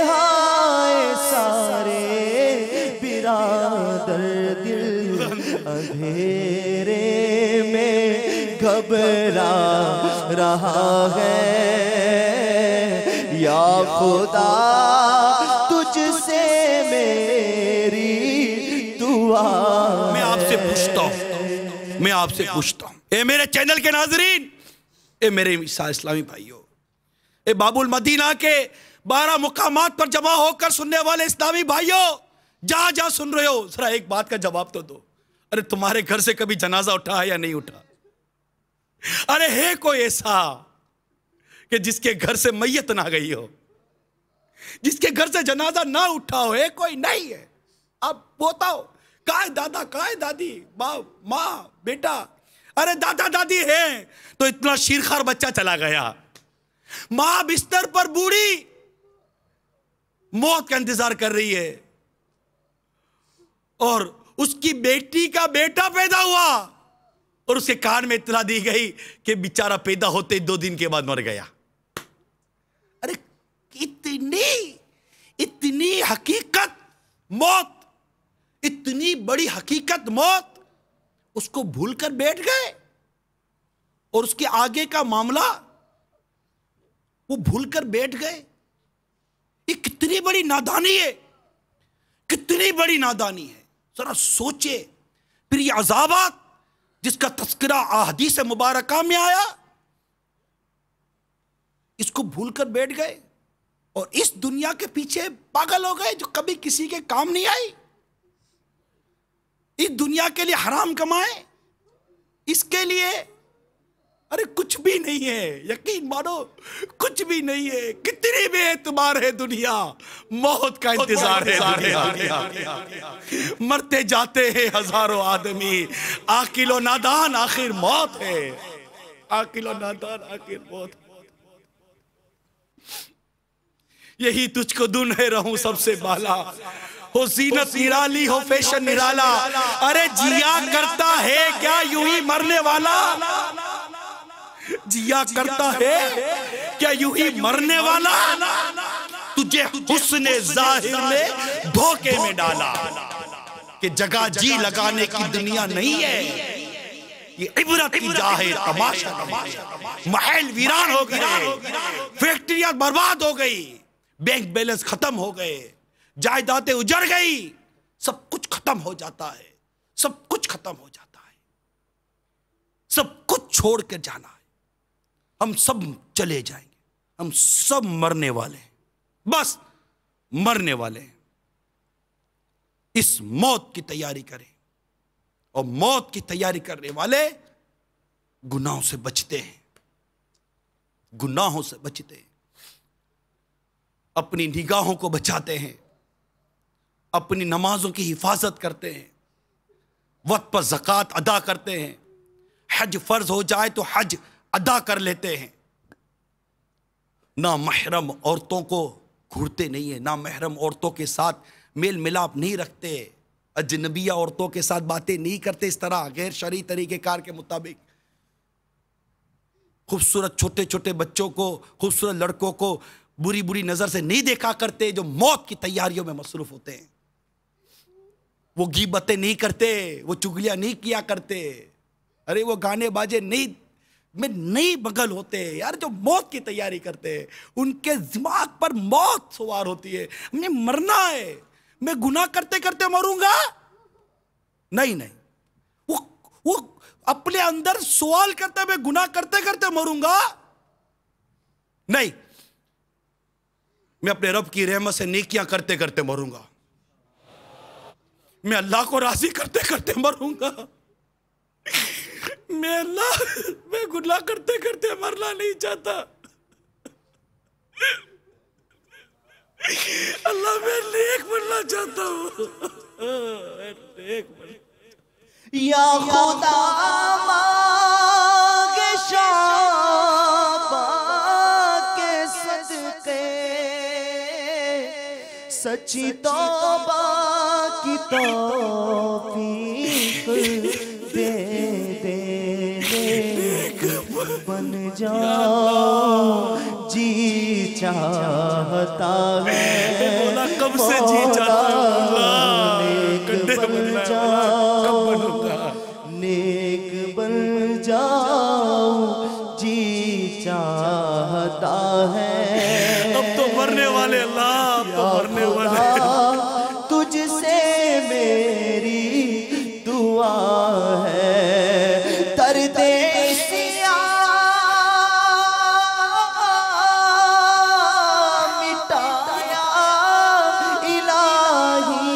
Speaker 3: हाय सारे बिरादर, दिल अंधेरे में घबरा रहा है। या खुदा तुझसे मेरी दुआ,
Speaker 2: मैं आपसे पूछता हूं, ए मेरे चैनल के नाजरीन, ए मेरे इस्लामी भाइयों, ए बाबुल मदीना के 12 मुकामात पर जमा होकर सुनने वाले इस्लामी भाइयों, जहां जहां सुन रहे हो, जरा एक बात का जवाब तो दो। अरे तुम्हारे घर से कभी जनाजा उठा है या नहीं उठा? अरे है कोई ऐसा कि जिसके घर से मैयत ना गई हो, जिसके घर से जनाजा ना उठा हो? है कोई? नहीं है। अब बताओ, कहाँ है दादा, कहाँ है दादी, बाप, माँ, बेटा? अरे दादा दादी है तो इतना शीरखार बच्चा चला गया। माँ बिस्तर पर बूढ़ी मौत का इंतजार कर रही है, और उसकी बेटी का बेटा पैदा हुआ और उसके कान में इत्तला दी गई कि बेचारा पैदा होते 2 दिन के बाद मर गया। अरे इतनी हकीकत मौत, इतनी बड़ी हकीकत मौत, उसको भूलकर बैठ गए, और उसके आगे का मामला वो भूलकर बैठ गए। ये कितनी बड़ी नादानी है, कितनी बड़ी नादानी है। जरा सोचे। फिर ये अज़ाबात जिसका तस्करा अहदीस मुबारका में आया, इसको भूलकर बैठ गए और इस दुनिया के पीछे पागल हो गए जो कभी किसी के काम नहीं आई। इस दुनिया के लिए हराम कमाए, इसके लिए अरे कुछ भी नहीं है, यकीन मानो कुछ भी नहीं है। कितनी बेएतबार है दुनिया, मौत का इंतजार है दुनिया। मरते जाते हैं हजारों आदमी, आकिलो नादान आखिर मौत है, आकिलो नादान आखिर मौत। यही तुझको दुन है रहूं सबसे बाला, हो जीनत निराली हो फैशन निराला। अरे जिया करता है क्या यूं ही मरने वाला, जिया करता है क्या यूं ही मरने वाला? तुझे हुस्ने जाहिर ने धोखे में डाला कि जगह जी लगाने की दुनिया नहीं है, ये इबरत की जाहिर तमाशा। महल वीरान हो गए, फैक्ट्रियां बर्बाद हो गई, बैंक बैलेंस खत्म हो गए, जायदादें उजड़ गई, सब कुछ खत्म हो जाता है, सब कुछ खत्म हो जाता है, सब कुछ छोड़ कर जाना है। हम सब चले जाएंगे, हम सब मरने वाले हैं, बस मरने वाले हैं। इस मौत की तैयारी करें, और मौत की तैयारी करने वाले गुनाहों से बचते हैं, गुनाहों से बचते हैं, अपनी निगाहों को बचाते हैं, अपनी नमाजों की हिफाजत करते हैं, वक्त पर ज़कात अदा करते हैं, हज फर्ज हो जाए तो हज अदा कर लेते हैं, ना महरम औरतों को घूरते नहीं है, ना महरम औरतों के साथ मेल मिलाप नहीं रखते, अजनबिया औरतों के साथ बातें नहीं करते इस तरह गैर शरई तरीक़ेकार के मुताबिक। खूबसूरत छोटे छोटे बच्चों को, खूबसूरत लड़कों को बुरी बुरी नजर से नहीं देखा करते, जो मौत की तैयारियों में मसरूफ होते हैं। वो गीबतें नहीं करते, वो चुगलियां नहीं किया करते, अरे वो गाने बाजे नहीं में नहीं बगल होते यार। जो मौत की तैयारी करते हैं उनके दिमाग पर मौत सवार होती है, हमें मरना है, मैं गुनाह करते करते मरूंगा, नहीं नहीं, वो अपने अंदर सवाल करते मैं गुनाह करते करते मरूंगा, नहीं, मैं अपने रब की रहमत से नेकियां करते करते मरूंगा, मैं अल्लाह को राजी करते करते मरूंगा, मैं गुनाह करते करते मरना नहीं चाहता। अल्लाह मैं नेक बनना चाहता हूँ,
Speaker 3: या खुदा मांगे शाबा के सदके, सच्ची तौबा की तौफीक दे दे, बन जाओ जी चाहता है,
Speaker 2: कब से जी चाहता
Speaker 3: बन जाओ, नेक बन जाओ जी चाहता है।
Speaker 2: अब तो मरने वाले अल्लाह, अब तो मरने वाले,
Speaker 3: तुझसे मेरी दुआ है, दर्दे सिया मिटाया इलाही,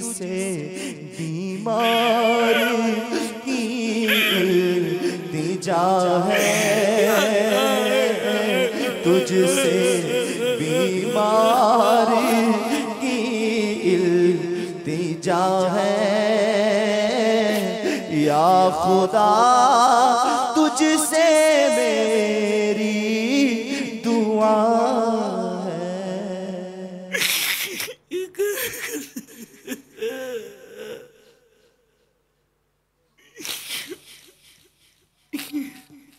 Speaker 3: तुझसे बीमार की इल्तिजा है, तुझसे बीमार की इल्तिजा है। या खुदा तुझसे मेरी दुआ है।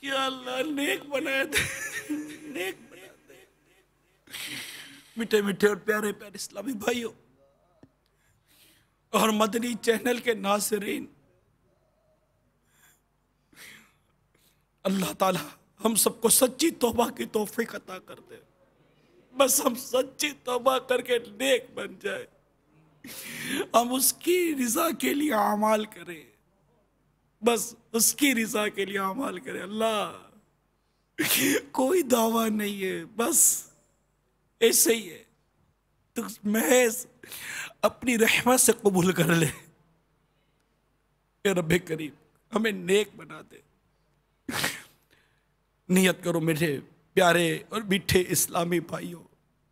Speaker 2: या अल्लाह नेक बनाया दे, नेक बना दे। मीठे मीठे और प्यारे प्यारे इस्लामी भाइयों और मदनी चैनल के नाज़रीन, अल्लाह ताला हम सबको सच्ची तौबा की तौफीक अता कर दे। बस हम सच्ची तौबा करके नेक बन जाए, हम उसकी रिजा के लिए अमाल करें, बस उसकी रिजा के लिए अमाल करें। अल्लाह कोई दावा नहीं है, बस ऐसे ही है, तो महज अपनी रहमत से कबूल कर ले। रब्बे करीम हमें नेक बना दे। नियत करो मेरे प्यारे और मीठे इस्लामी भाइयों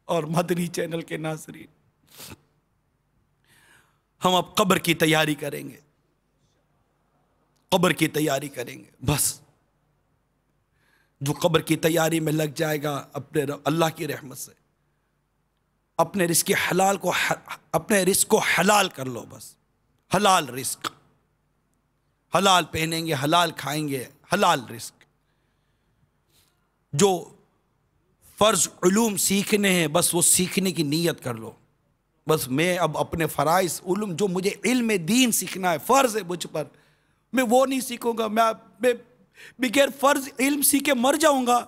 Speaker 2: और मदनी चैनल के नाज़रीन, हम अब कब्र की तैयारी करेंगे, कब्र की तैयारी करेंगे। बस जो कब्र की तैयारी में लग जाएगा, अपने अल्लाह की रहमत से अपने रिस्क हलाल को, अपने रिस्क को हलाल कर लो। बस हलाल रिस्क, हलाल पहनेंगे, हलाल खाएंगे, हलाल रिस्क। जो फर्ज उलूम सीखने हैं बस वो सीखने की नीयत कर लो। बस मैं अब अपने फ़राइज़ उलूम, जो मुझे इल्म दीन सीखना है, फ़र्ज़ है मुझ पर, मैं वो नहीं सीखूंगा। मैं बगैर फ़र्ज इल्म सीखे मर जाऊंगा,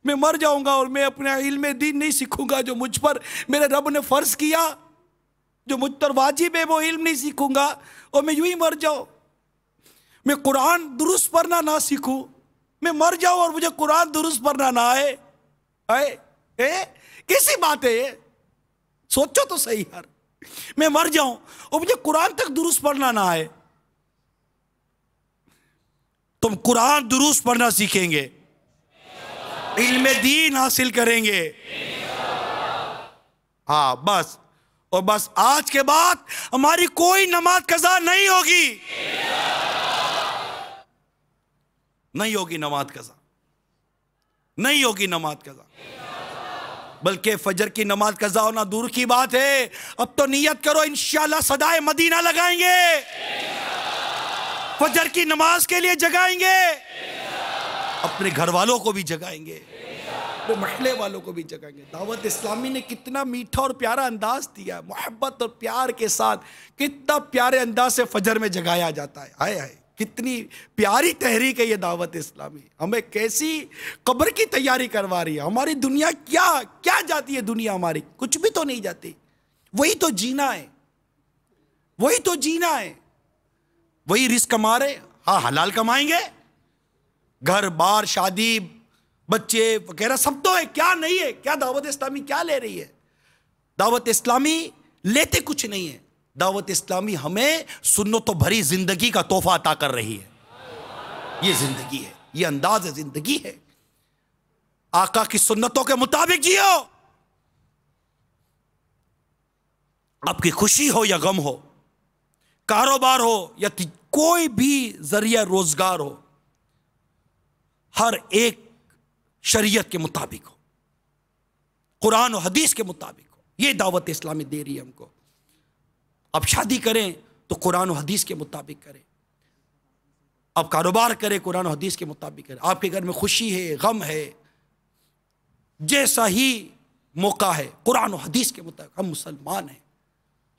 Speaker 2: मैं मर जाऊंगा और मैं अपना इल्म दीन नहीं सीखूंगा जो मुझ पर मेरे रब ने फ़र्ज किया, जो मुझ पर वाजिब है, वो इल्म नहीं सीखूंगा और मैं यूं ही मर जाऊं। मैं कुरान दुरुस्त पढ़ना ना सीखूं, मैं मर जाऊं और मुझे कुरान दुरुस्त पढ़ना ना आए। कैसी बात है ये? सोचो तो सही यार, मैं मर जाऊं और मुझे कुरान तक दुरुस्त पढ़ना ना आए। तुम कुरान दुरुस्त पढ़ना सीखेंगे, इल्म दीन हासिल करेंगे। हाँ बस, और बस आज के बाद हमारी कोई नमाज कज़ा नहीं होगी, नहीं होगी नमाज कज़ा, नहीं होगी नमाज कज़ा। बल्कि फजर की नमाज कज़ा होना दूर की बात है, अब तो नियत करो इंशाअल्लाह सदाए मदीना लगाएंगे, फजर की नमाज के लिए जगाएंगे, अपने घर वालों को भी जगाएंगे, अपने महल्ले वालों को भी जगाएंगे। दावत इस्लामी ने कितना मीठा और प्यारा अंदाज दिया, मोहब्बत और प्यार के साथ कितना प्यारे अंदाज से फजर में जगाया जाता है। हाय हाय, कितनी प्यारी तहरीक है ये दावत इस्लामी। हमें कैसी कब्र की तैयारी करवा रही है। हमारी दुनिया क्या क्या जाती है, दुनिया हमारी कुछ भी तो नहीं जाती। वही तो जीना है, वही तो जीना है, वही रिस्क कमा रहे। हाँ हलाल कमाएंगे, घर बार शादी बच्चे वगैरह सब तो है, क्या नहीं है? क्या दावत इस्लामी क्या ले रही है? दावत इस्लामी लेते कुछ नहीं है। दावत इस्लामी हमें सुन्नतों भरी जिंदगी का तोहफा अता कर रही है। ये जिंदगी है, ये अंदाज जिंदगी है। आका की सुन्नतों के मुताबिक जियो। आपकी खुशी हो या गम हो, कारोबार हो या कोई भी जरिया रोजगार हो, हर एक शरीयत के मुताबिक हो, कुरान और हदीस के मुताबिक हो। ये दावत इस्लामी दे रही है हमको। अब शादी करें तो कुरान और हदीस के मुताबिक करें, अब कारोबार करें कुरान और हदीस के मुताबिक करें। आपके घर में खुशी है, गम है, जैसा ही मौका है, कुरान और हदीस के मुताबिक। हम मुसलमान हैं,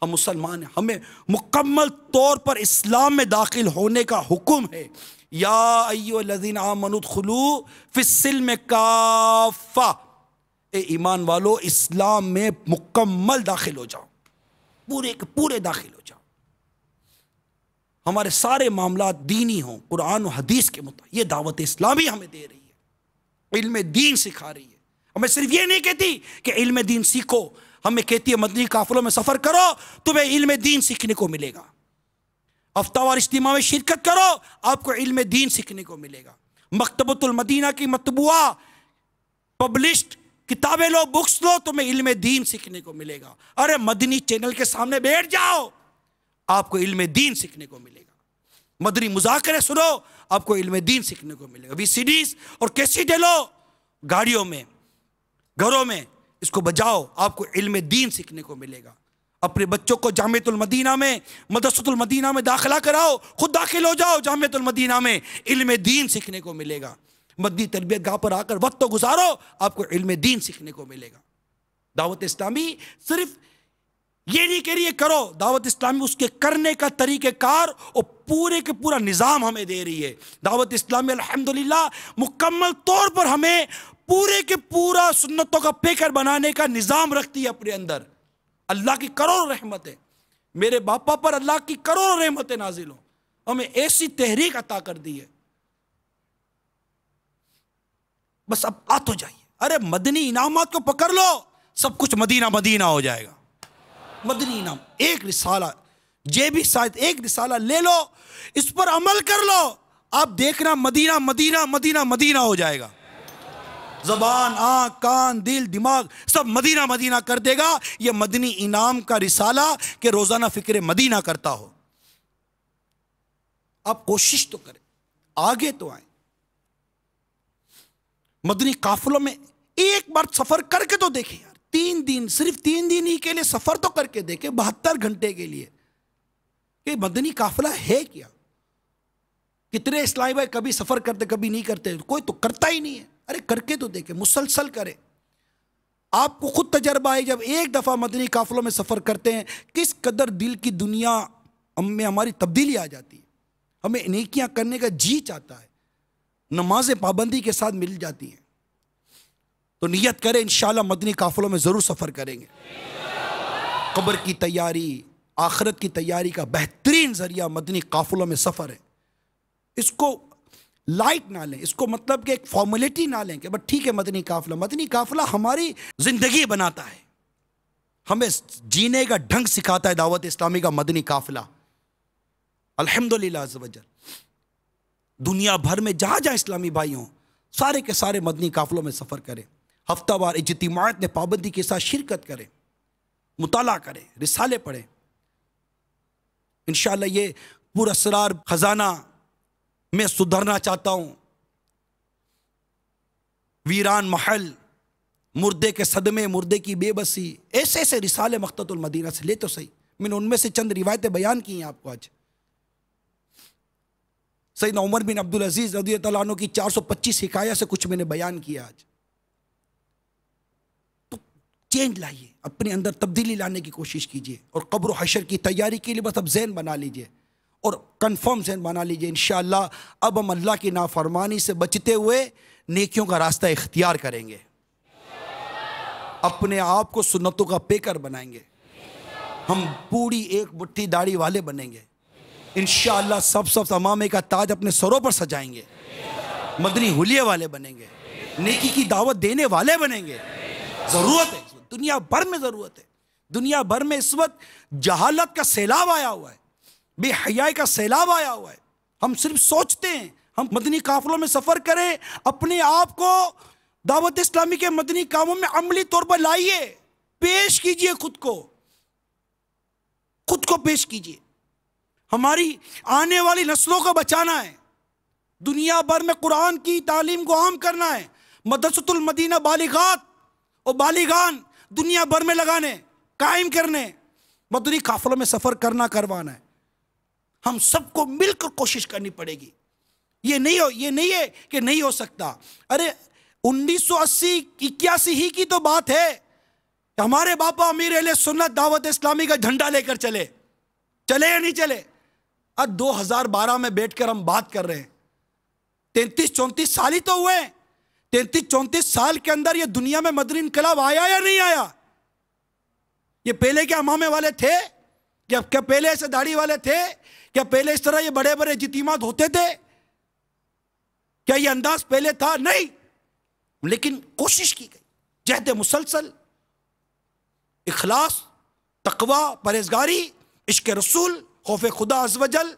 Speaker 2: हम मुसलमान हैं, हमें मुकम्मल तौर पर इस्लाम में दाखिल होने का हुक्म है। या अय्युहल्लज़ीना आमनू उदखुलू फिस्सिल्म काफ़ा, ए ईमान वालो इस्लाम में मुकम्मल दाखिल हो जाओ, पूरे के पूरे दाखिल हो जाओ। हमारे सारे मामला दीनी हों, कुरान और हदीस के मुताबिक। ये दावत इस्लामी हमें दे रही है, इल्म दीन सिखा रही है। हमें सिर्फ ये नहीं कहती कि इल्म दीन सीखो, हमें कहती है मदनी काफिलों में सफर करो, तुम्हें इल्म दीन सीखने को मिलेगा। हफ्तावार इज्तिमा में शिरकत करो, आपको इल्म दीन सीखने को मिलेगा। मकतबतुल मदीना की मतबुआ पब्लिश्ड किताबें लो, बुक्स लो, तुम्हें इल्म दीन सीखने को मिलेगा। अरे मदनी चैनल के सामने बैठ जाओ, आपको इल्म दीन सीखने को मिलेगा। मदनी मुज़ाकरे सुनो, आपको इल्म दीन सीखने को मिलेगा। VCDs और कैसेटें लो, गाड़ियों में, घरों में इसको बजाओ, आपको इल्म दीन सीखने को मिलेगा। अपने बच्चों को जामियतुल मदीना में, मदरसतुल मदीना में दाखिला कराओ, खुद दाखिल हो जाओ जामियतुल मदीना में, इल्म दीन सीखने को मिलेगा। मदनी तरबियत गाह पर आकर वक्त तो गुजारो, आपको इल्म दीन सीखने को मिलेगा। दावत इस्लामी सिर्फ ये नहीं कह रही है करो, दावत इस्लामी उसके करने का तरीक़ेकार और पूरे के पूरा निज़ाम हमें दे रही है। दावत इस्लामी अल्हम्दुलिल्लाह मुकम्मल तौर पर हमें पूरे के पूरा सुन्नतों का पेकर बनाने का निज़ाम रखती है अपने अंदर। अल्लाह की करोड़ों रहमतें, मेरे बापा पर अल्लाह की करोड़ों रहमतें नाजिल हो, हमें ऐसी तहरीक अता कर दी है। बस अब आ तो जाइए, अरे मदनी इनामात को पकड़ लो, सब कुछ मदीना मदीना हो जाएगा। मदनी इनाम, एक रिसाला, जे भी शायद एक रिसाला ले लो, इस पर अमल कर लो, आप देखना मदीना मदीना मदीना मदीना हो जाएगा। ज़बान, आँख, कान, दिल, दिमाग सब मदीना मदीना कर देगा। यह मदनी इनाम का रिसाला के रोज़ाना फ़िक्र मदीना करता हो। आप कोशिश तो करें, आगे तो आए। मदनी काफिलों में एक बार सफ़र करके तो देखें यार, 3 दिन, सिर्फ 3 दिन ही के लिए सफ़र तो करके देखें, 72 घंटे के लिए। ये मदनी काफिला है क्या? कितने इस्लामी भाई कभी सफ़र करते कभी नहीं करते, कोई तो करता ही नहीं है। अरे करके तो देखें, मुसलसल करें, आपको खुद तजर्बा है। जब एक दफ़ा मदनी काफिलों में सफ़र करते हैं, किस कदर दिल की दुनिया में हमारी तब्दीली आ जाती है। हमें नेकियां करने का जी चाहता है, नमाजें पाबंदी के साथ मिल जाती हैं। तो नियत करें इंशाअल्लाह मदनी काफिलों में ज़रूर सफ़र करेंगे। कब्र की तैयारी, आखिरत की तैयारी का बेहतरीन ज़रिया मदनी काफिलों में सफ़र है। इसको लाइट ना लें, इसको मतलब कि एक फॉर्मेलिटी ना लें कि बस ठीक है मदनी काफिला हमारी ज़िंदगी बनाता है, हमें जीने का ढंग सिखाता है। दावत इस्लामी का मदनी काफिला अल्हम्दुलिल्लाह अज़्ज़ वजल दुनिया भर में जहाँ जहाँ इस्लामी भाई हों, सारे के सारे मदनी काफिलों में सफ़र करें। हफ्तावार इज्तिमाअत में पाबंदी के साथ शिरकत करें, मुताला करें, रिसाले पढ़ें। इंशाअल्लाह ये पूरा असरार खजाना मैं सुधरना चाहता हूँ। वीरान महल, मुर्दे के सदमे, मुर्दे की बेबसी, ऐसे ऐसे रिसाले मख्ततुल मदीना से ले तो सही। मैंने उनमें से चंद रिवायतें बयान की हैं आपको आज। सैयदना उमर बिन अब्दुल अजीज़ रज़ियल्लाहु अन्हु की 425 हिकायत से कुछ मैंने बयान किया आज। तो चेंज लाइए, अपने अंदर तब्दीली लाने की कोशिश कीजिए और कब्र हशर की तैयारी के लिए बस अब ज़हन बना लीजिए और कन्फर्म ज़हन बना लीजिए। इंशाअल्लाह अब हम अल्लाह की नाफरमानी से बचते हुए नेकियों का रास्ता इख्तियार करेंगे, अपने आप को सुन्नतों का पेकर बनाएंगे, हम पूरी एक मुट्ठी दाढ़ी वाले बनेंगे इंशाअल्लाह। सब अमामे का ताज अपने सरों पर सजाएंगे, मदनी हुलिये वाले बनेंगे, नेकी की दावत देने वाले बनेंगे। ज़रूरत है, दुनिया भर में ज़रूरत है। दुनिया भर में इस वक्त जहालत का सैलाब आया हुआ है, बेहयाई का सैलाब आया हुआ है। हम सिर्फ सोचते हैं हम मदनी काफिलों में सफ़र करें, अपने आप को दावत इस्लामी के मदनी कामों में अमली तौर पर लाइए, पेश कीजिए, खुद को पेश कीजिए। हमारी आने वाली नस्लों को बचाना है, दुनिया भर में कुरान की तालीम को आम करना है, मदरसतुल मदीना बालिगात और बालिगान दुनिया भर में लगाने, कायम करने, मदनी काफिलों में सफ़र करना, करवाना है। हम सबको मिलकर कोशिश करनी पड़ेगी। ये नहीं है कि नहीं हो सकता। अरे 1980-81 ही की तो बात है, हमारे बापा अमीर अहले सुन्नत दावत इस्लामी का झंडा लेकर चले या नहीं चले। अब 2012 में बैठकर हम बात कर रहे हैं, 33-34 साल ही तो हुए। 33-34 साल के अंदर ये दुनिया में मदनी इनकलाब आया या नहीं आया? ये पहले क्या अमामे वाले थे? क्या पहले ऐसे दाढ़ी वाले थे? क्या पहले इस तरह ये बड़े बड़े इज्तिमात होते थे? क्या ये अंदाज पहले था? नहीं, लेकिन कोशिश की गई, जहद मुसलसल।
Speaker 4: इखलास, तकवा, परहेजगारी, इश्क रसूल, खौफ खुदा अज़्ज़-व-जल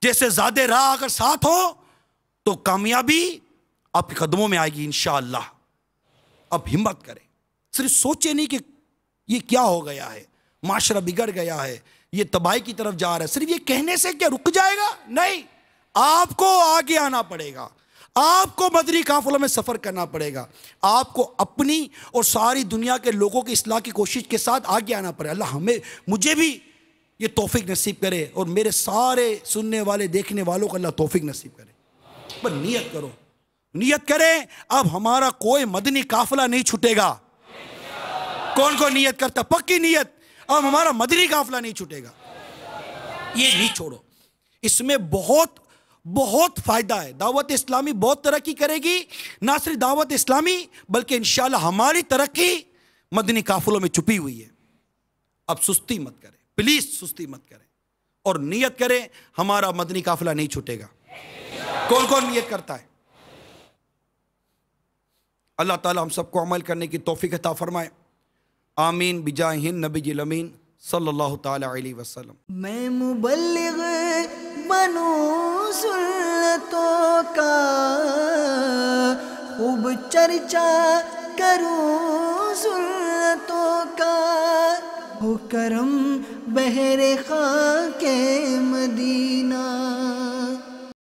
Speaker 4: जैसे ज़ादे राह अगर साथ हो तो कामयाबी आपके कदमों में आएगी इंशाअल्लाह। अब हिम्मत करें, सिर्फ सोचे नहीं कि ये क्या हो गया है, माशरा बिगड़ गया है, ये तबाही की तरफ जा रहा है, सिर्फ ये कहने से क्या रुक जाएगा? नहीं, आपको आगे आना पड़ेगा, आपको मदनी काफिलों में सफ़र करना पड़ेगा, आपको अपनी और सारी दुनिया के लोगों की इस्लाह की कोशिश के साथ आगे आना पड़ेगा। अल्लाह हमें, मुझे भी ये तौफीक नसीब करे और मेरे सारे सुनने वाले देखने वालों को अल्लाह तौफीक नसीब करे। पर नियत करो, नियत करें, अब हमारा कोई मदनी काफिला नहीं छूटेगा। कौन कौन नियत करता? पक्की नियत, अब हमारा मदनी काफिला नहीं छूटेगा। ये नहीं छोड़ो, इसमें बहुत बहुत फायदा है। दावत इस्लामी बहुत तरक्की करेगी, ना सिर्फ दावत इस्लामी बल्कि इंशाअल्लाह हमारी तरक्की मदनी काफिलों में छुपी हुई है। अब सुस्ती मत करें, प्लीज सुस्ती मत करें और नियत करें हमारा मदनी काफिला नहीं छूटेगा। कौन कौन नियत करता है? अल्लाह ताला हम सबको अमल करने की तौफीक अता फरमाए। आमीन बिजाहिन नबीजिल अमीन सल्लल्लाहु ताला अलैहि वसल्लम।
Speaker 1: मैं मुबल्लिग बनूं सुन्नतों का, खूब चर्चा करूं सुन्नतों का, हो करम बहरे खाके मदीना।